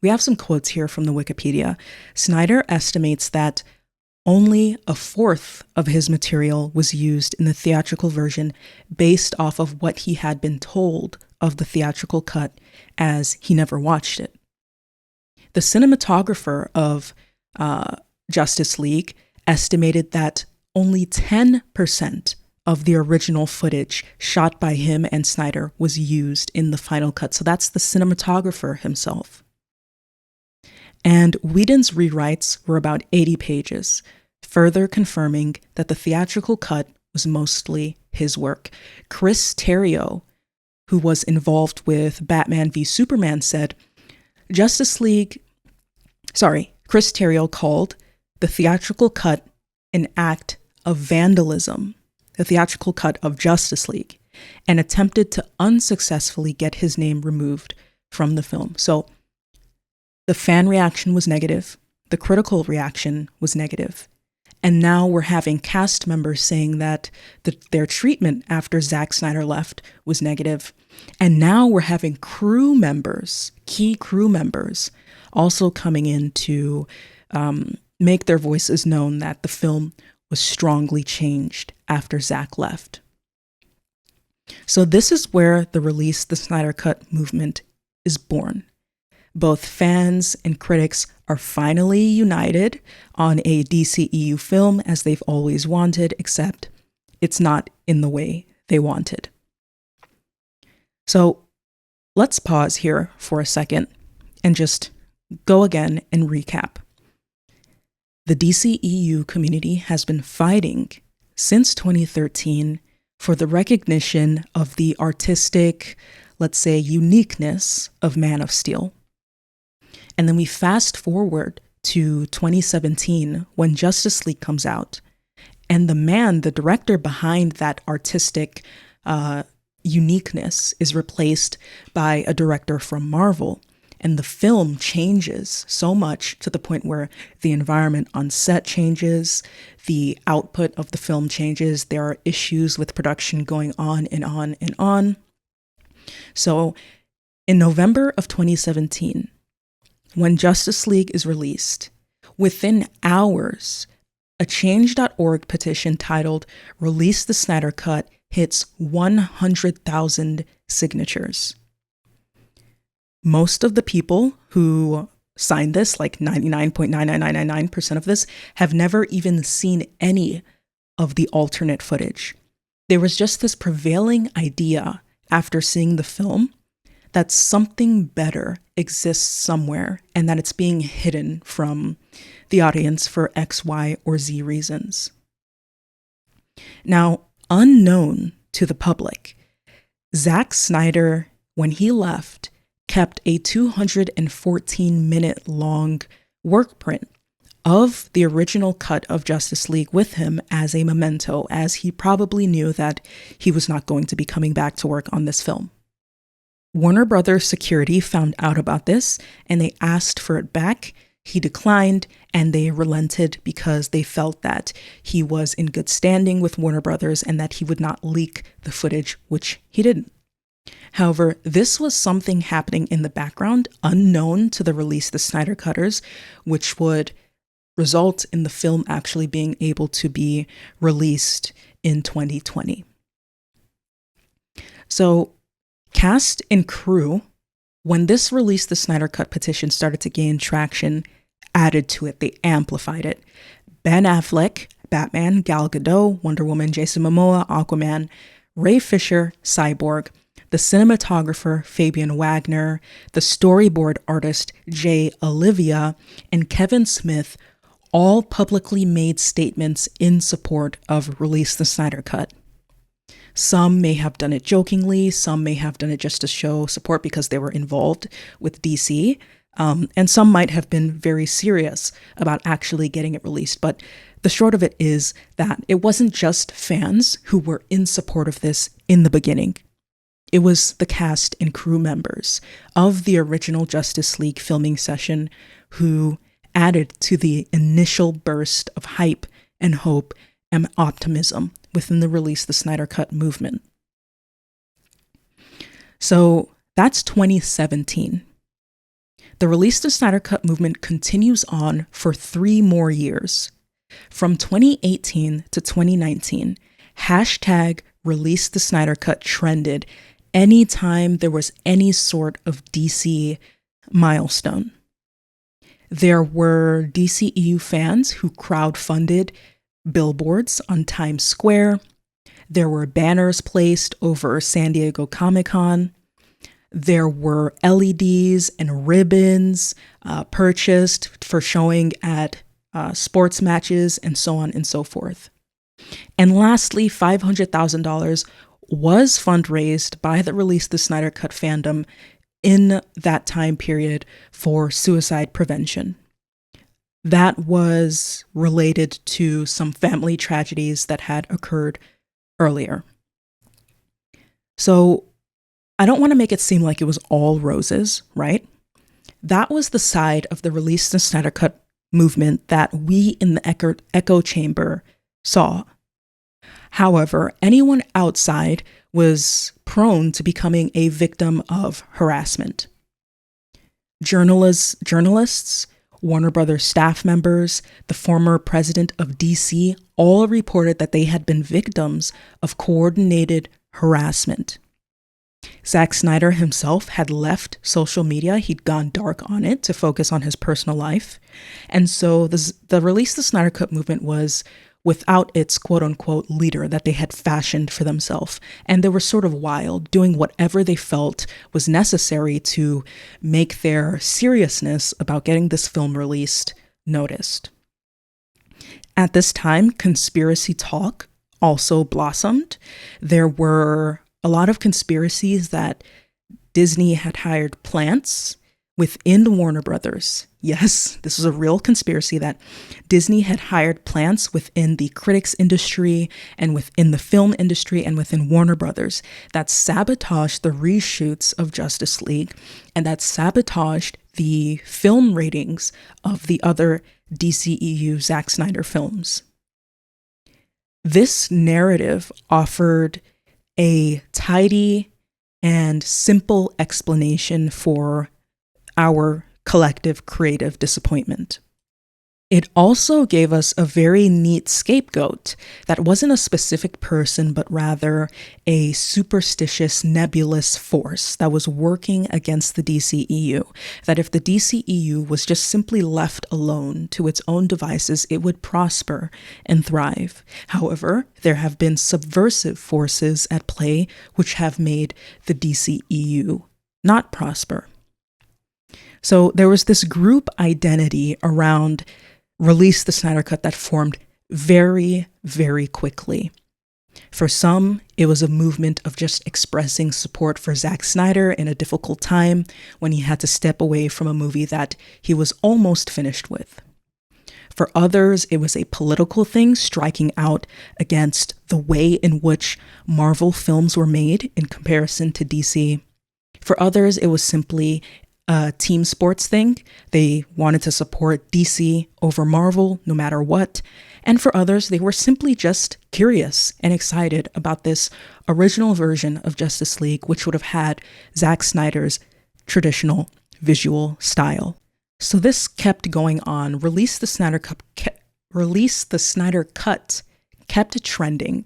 We have some quotes here from the Wikipedia. Snyder estimates that only a fourth of his material was used in the theatrical version based off of what he had been told of the theatrical cut, as he never watched it. The cinematographer of Justice League estimated that only 10% of the original footage shot by him and Snyder was used in the final cut. So that's the cinematographer himself. And Whedon's rewrites were about 80 pages, further confirming that the theatrical cut was mostly his work. Chris Terrio, who was involved with Batman v Superman, said, Chris Terrio called the theatrical cut an act of vandalism, the theatrical cut of Justice League, and attempted to unsuccessfully get his name removed from the film. So the fan reaction was negative, the critical reaction was negative, and now we're having cast members saying that their treatment after Zack Snyder left was negative, and now we're having crew members, key crew members, also coming in to make their voices known that the film was strongly changed after Zack left. So this is where the Release the Snydercut movement is born. Both fans and critics are finally united on a DCEU film as they've always wanted, except it's not in the way they wanted. So let's pause here for a second and just go again and recap. The DCEU community has been fighting since 2013 for the recognition of the artistic, let's say, uniqueness of Man of Steel. And then we fast forward to 2017 when Justice League comes out, and the director behind that artistic uniqueness is replaced by a director from Marvel. And the film changes so much to the point where the environment on set changes, the output of the film changes, there are issues with production going on and on and on. So in November of 2017, when Justice League is released, within hours, a Change.org petition titled Release the Snydercut hits 100,000 signatures. Most of the people who signed this, like 99.99999% of this, have never even seen any of the alternate footage. There was just this prevailing idea after seeing the film that something better exists somewhere and that it's being hidden from the audience for X, Y, or Z reasons. Now, unknown to the public, Zack Snyder, when he left, kept a 214-minute long work print of the original cut of Justice League with him as a memento, as he probably knew that he was not going to be coming back to work on this film. Warner Brothers security found out about this and they asked for it back. He declined and they relented because they felt that he was in good standing with Warner Brothers and that he would not leak the footage, which he didn't. However, this was something happening in the background, unknown to the Release the Snyder cutters, which would result in the film actually being able to be released in 2020. So, cast and crew, when this Release the Snyder Cut petition started to gain traction, added to it. They amplified it. Ben Affleck, Batman, Gal Gadot, Wonder Woman, Jason Momoa, Aquaman, Ray Fisher, Cyborg, the cinematographer Fabian Wagner, the storyboard artist Jay Olivia, and Kevin Smith all publicly made statements in support of Release the Snyder Cut. Some may have done it jokingly, some may have done it just to show support because they were involved with DC, and some might have been very serious about actually getting it released. But The short of it is that it wasn't just fans who were in support of this in the beginning. It was the cast and crew members of the original Justice League filming session who added to the initial burst of hype and hope and optimism within the Release the Snydercut movement. So that's 2017. The Release the Snydercut movement continues on for 3 more years. From 2018 to 2019, hashtag Release the Snydercut trended anytime there was any sort of DC milestone. There were DCEU fans who crowdfunded billboards on Times Square. There were banners placed over San Diego Comic-Con. There were LEDs and ribbons purchased for showing at sports matches and so on and so forth. And lastly, $500,000 was fundraised by the Release the Snydercut fandom in that time period for suicide prevention. That was related to some family tragedies that had occurred earlier. So I don't want to make it seem like it was all roses, right? That was the side of the Release the Snydercut movement that we in the echo chamber saw. However, anyone outside was prone to becoming a victim of harassment. Journalists, Warner Brothers staff members, the former president of DC all reported that they had been victims of coordinated harassment. Zack Snyder himself had left social media. He'd gone dark on it to focus on his personal life. And so the Release the Snydercut movement was without its quote-unquote leader that they had fashioned for themselves. And they were sort of wild, doing whatever they felt was necessary to make their seriousness about getting this film released noticed. At this time, conspiracy talk also blossomed. There were a lot of conspiracies that Disney had hired plants within Warner Brothers. Yes, this was a real conspiracy that Disney had hired plants within the critics industry and within the film industry and within Warner Brothers that sabotaged the reshoots of Justice League and that sabotaged the film ratings of the other DCEU Zack Snyder films. This narrative offered a tidy and simple explanation for our collective creative disappointment. It also gave us a very neat scapegoat that wasn't a specific person, but rather a superstitious, nebulous force that was working against the DCEU. That if the DCEU was just simply left alone to its own devices, it would prosper and thrive. However, there have been subversive forces at play which have made the DCEU not prosper. So there was this group identity around Release the Snydercut that formed very, very quickly. For some, it was a movement of just expressing support for Zack Snyder in a difficult time when he had to step away from a movie that he was almost finished with. For others, it was a political thing, striking out against the way in which Marvel films were made in comparison to DC. For others, it was simply a team sports thing. They wanted to support DC over Marvel no matter what. And for others, they were simply just curious and excited about this original version of Justice League, which would have had Zack Snyder's traditional visual style. So this kept going on. Release the Snyder Cut kept trending.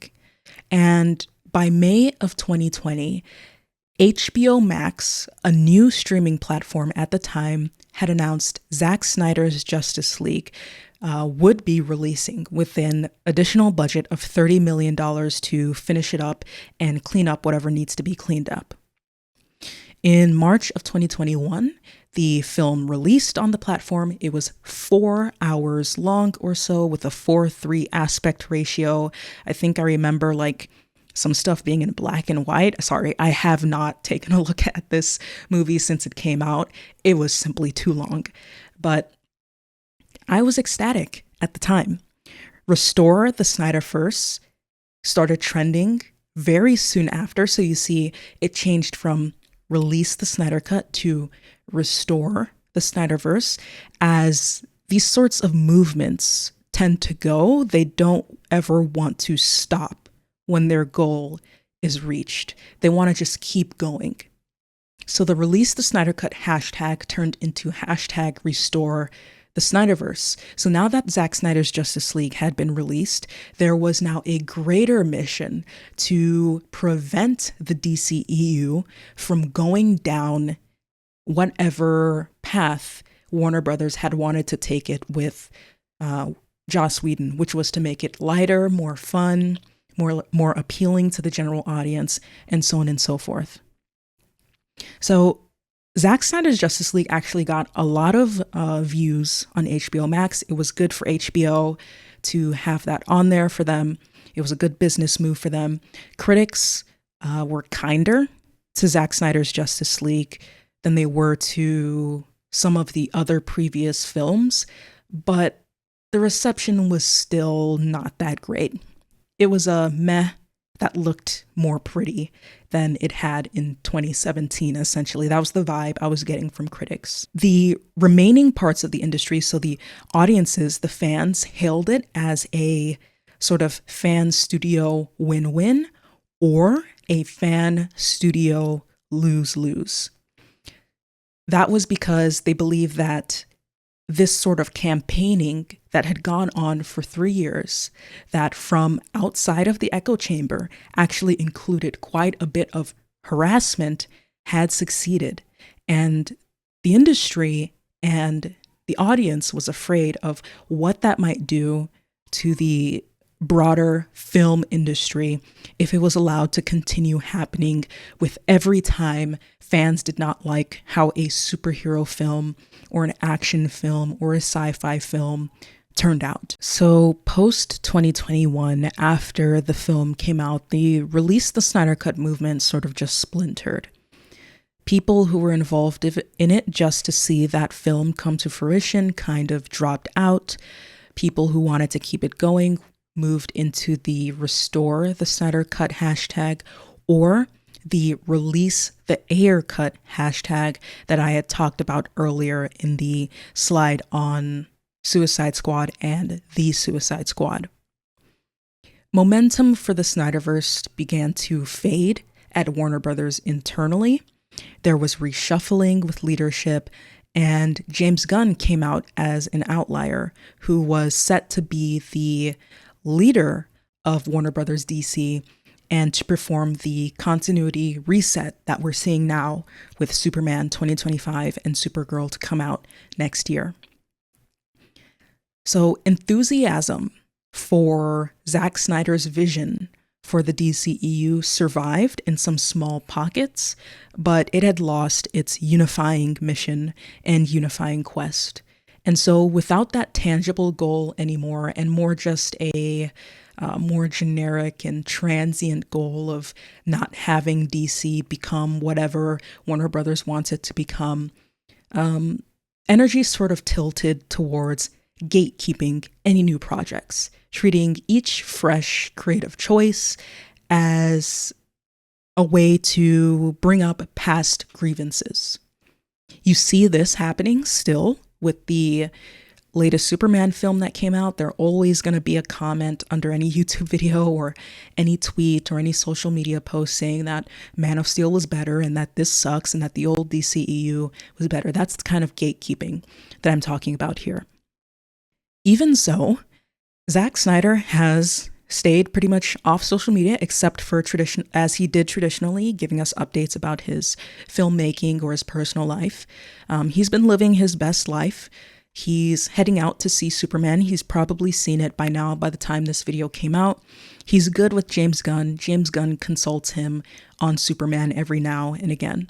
And by May of 2020, HBO Max, a new streaming platform at the time, had announced Zack Snyder's Justice League would be releasing with an additional budget of $30 million to finish it up and clean up whatever needs to be cleaned up. In March of 2021, the film released on the platform. It was 4 hours long or so with a 4:3 aspect ratio. I think I remember some stuff being in black and white. Sorry, I have not taken a look at this movie since it came out. It was simply too long. But I was ecstatic at the time. Restore the Snyderverse started trending very soon after. So you see it changed from Release the Snydercut to Restore the Snyderverse. As these sorts of movements tend to go, they don't ever want to stop when their goal is reached. They want to just keep going. So the Release the Snydercut hashtag turned into hashtag Restore the Snyderverse. So now that Zack Snyder's Justice League had been released, there was now a greater mission to prevent the DCEU from going down whatever path Warner Brothers had wanted to take it with Joss Whedon, which was to make it lighter, more fun, more appealing to the general audience, and so on and so forth. So Zack Snyder's Justice League actually got a lot of views on HBO Max. It was good for HBO to have that on there for them. It was a good business move for them. Critics were kinder to Zack Snyder's Justice League than they were to some of the other previous films, but the reception was still not that great. It was a meh that looked more pretty than it had in 2017, essentially. That was the vibe I was getting from critics. The remaining parts of the industry, so the audiences, the fans, hailed it as a sort of fan studio win-win or a fan studio lose-lose. That was because they believe that this sort of campaigning that had gone on for 3 years, that from outside of the echo chamber actually included quite a bit of harassment, had succeeded. And the industry and the audience was afraid of what that might do to the broader film industry if it was allowed to continue happening with every time fans did not like how a superhero film or an action film or a sci-fi film turned out. So post 2021, after the film came out, the Release the Snydercut movement sort of just splintered. People who were involved in it just to see that film come to fruition kind of dropped out. People who wanted to keep it going moved into the Restore the Snydercut hashtag or the Release the Ayer Cut hashtag that I had talked about earlier in the slide on Suicide Squad and The Suicide Squad. Momentum for the Snyderverse began to fade at Warner Brothers internally. There was reshuffling with leadership, and James Gunn came out as an outlier who was set to be the leader of Warner Brothers DC and to perform the continuity reset that we're seeing now with Superman 2025 and Supergirl to come out next year. So enthusiasm for Zack Snyder's vision for the DCEU survived in some small pockets, but it had lost its unifying mission and unifying quest. And so without that tangible goal anymore and more just a more generic and transient goal of not having DC become whatever Warner Brothers wants it to become, energy sort of tilted towards gatekeeping any new projects, treating each fresh creative choice as a way to bring up past grievances. You see this happening still with the latest Superman film that came out. There's always going to be a comment under any YouTube video or any tweet or any social media post saying that Man of Steel was better and that this sucks and that the old DCEU was better. That's the kind of gatekeeping that I'm talking about here. Even so, Zack Snyder has stayed pretty much off social media except for as he did traditionally, giving us updates about his filmmaking or his personal life. He's been living his best life. He's heading out to see Superman. He's probably seen it by now by the time this video came out. He's good with James Gunn. James Gunn consults him on Superman every now and again.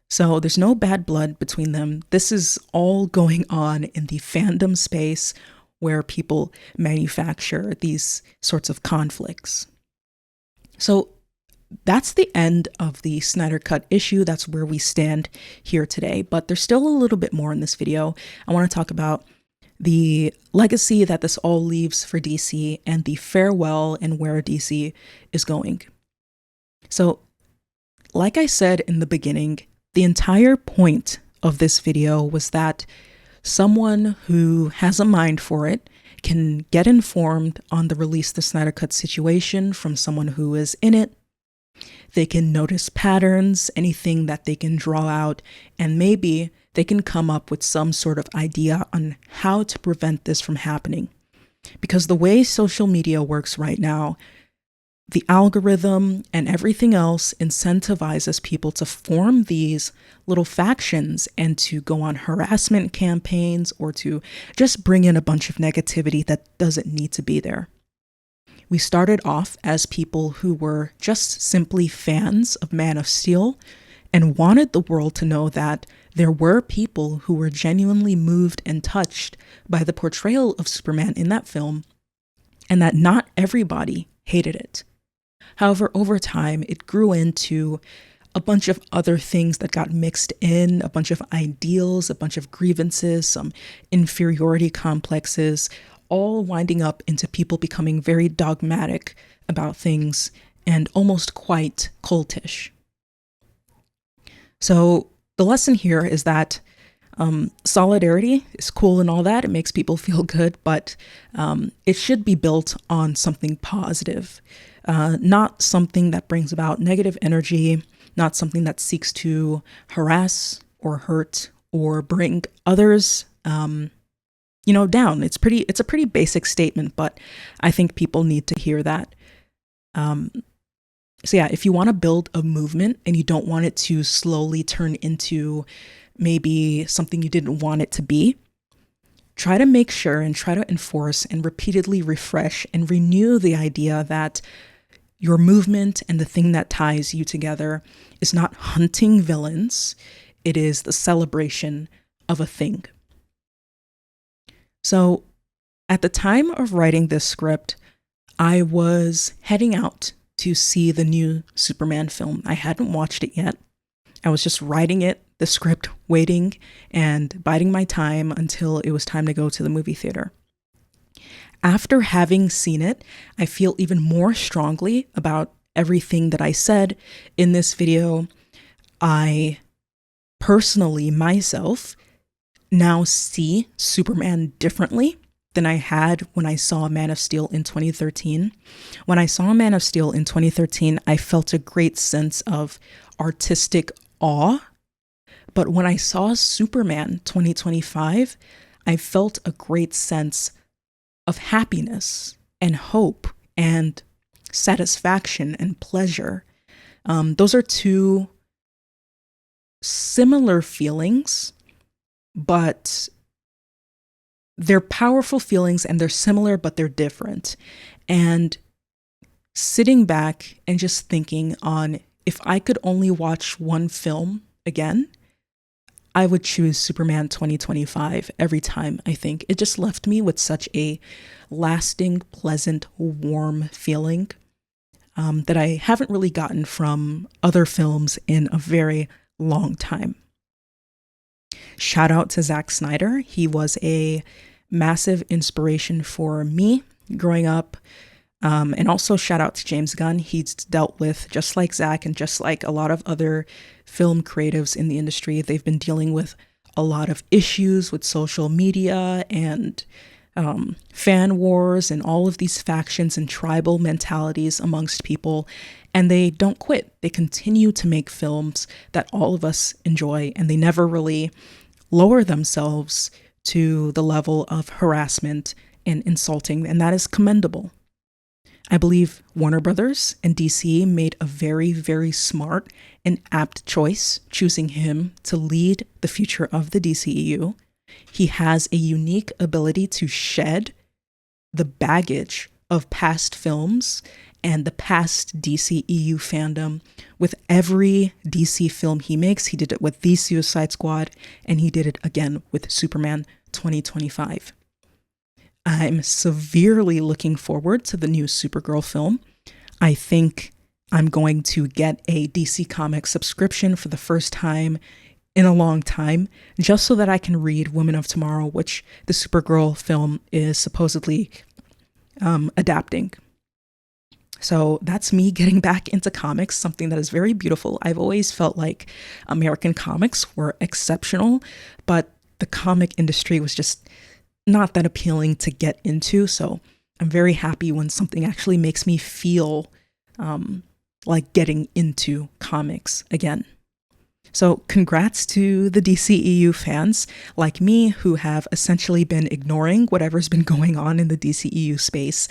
So there's no bad blood between them. This is all going on in the fandom space where people manufacture these sorts of conflicts. So that's the end of the Snyder Cut issue. That's where we stand here today. But there's still a little bit more in this video. I want to talk about the legacy that this all leaves for DC, and the farewell and where DC is going. So, like I said in the beginning, the entire point of this video was that someone who has a mind for it can get informed on the Release the Snydercut situation from someone who is in it. They can notice patterns, anything that they can draw out, and maybe they can come up with some sort of idea on how to prevent this from happening. Because the way social media works right now, the algorithm and everything else incentivizes people to form these little factions and to go on harassment campaigns or to just bring in a bunch of negativity that doesn't need to be there. We started off as people who were just simply fans of Man of Steel and wanted the world to know that there were people who were genuinely moved and touched by the portrayal of Superman in that film, and that not everybody hated it. However, over time, it grew into a bunch of other things that got mixed in, a bunch of ideals, a bunch of grievances, some inferiority complexes, all winding up into people becoming very dogmatic about things and almost quite cultish. So the lesson here is that solidarity is cool and all that. It makes people feel good, but it should be built on something positive. Not something that brings about negative energy, not something that seeks to harass or hurt or bring others, down. It's a pretty basic statement, but I think people need to hear that. So yeah, if you want to build a movement and you don't want it to slowly turn into maybe something you didn't want it to be, try to make sure and try to enforce and repeatedly refresh and renew the idea that your movement and the thing that ties you together is not hunting villains, it is the celebration of a thing. So, at the time of writing this script, I was heading out to see the new Superman film. I hadn't watched it yet. I was just writing the script, waiting and biding my time until it was time to go to the movie theater. After having seen it, I feel even more strongly about everything that I said in this video. I personally, myself, now see Superman differently than I had when I saw Man of Steel in 2013. When I saw Man of Steel in 2013, I felt a great sense of artistic awe. But when I saw Superman 2025, I felt a great sense of happiness and hope and satisfaction and pleasure. Those are two similar feelings, but they're powerful feelings and they're similar, but they're different. And sitting back and just thinking on if I could only watch one film again, I would choose Superman 2025 every time, I think. It just left me with such a lasting, pleasant, warm feeling that I haven't really gotten from other films in a very long time. Shout out to Zack Snyder. He was a massive inspiration for me growing up. And also shout out to James Gunn. He's dealt with, just like Zack and just like a lot of other film creatives in the industry, they've been dealing with a lot of issues with social media and fan wars and all of these factions and tribal mentalities amongst people. And they don't quit. They continue to make films that all of us enjoy, and they never really lower themselves to the level of harassment and insulting, and that is commendable. I believe Warner Brothers and DC made a very, very smart and apt choice choosing him to lead the future of the DCEU. He has a unique ability to shed the baggage of past films and the past DCEU fandom with every DC film he makes. He did it with The Suicide Squad, and he did it again with Superman 2025. I'm severely looking forward to the new Supergirl film. I think I'm going to get a DC Comics subscription for the first time in a long time, just so that I can read Women of Tomorrow, which the Supergirl film is supposedly adapting. So that's me getting back into comics, something that is very beautiful. I've always felt like American comics were exceptional, but the comic industry was just not that appealing to get into. So I'm very happy when something actually makes me feel like getting into comics again. So congrats to the DCEU fans like me who have essentially been ignoring whatever's been going on in the DCEU space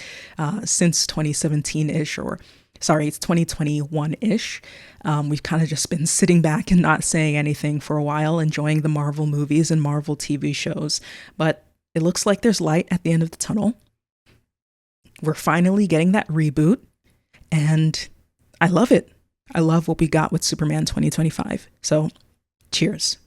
since 2017-ish, or sorry, it's 2021-ish. We've kind of just been sitting back and not saying anything for a while, enjoying the Marvel movies and Marvel TV shows. But it looks like there's light at the end of the tunnel. We're finally getting that reboot, and I love it. I love what we got with Superman 2025. So, cheers.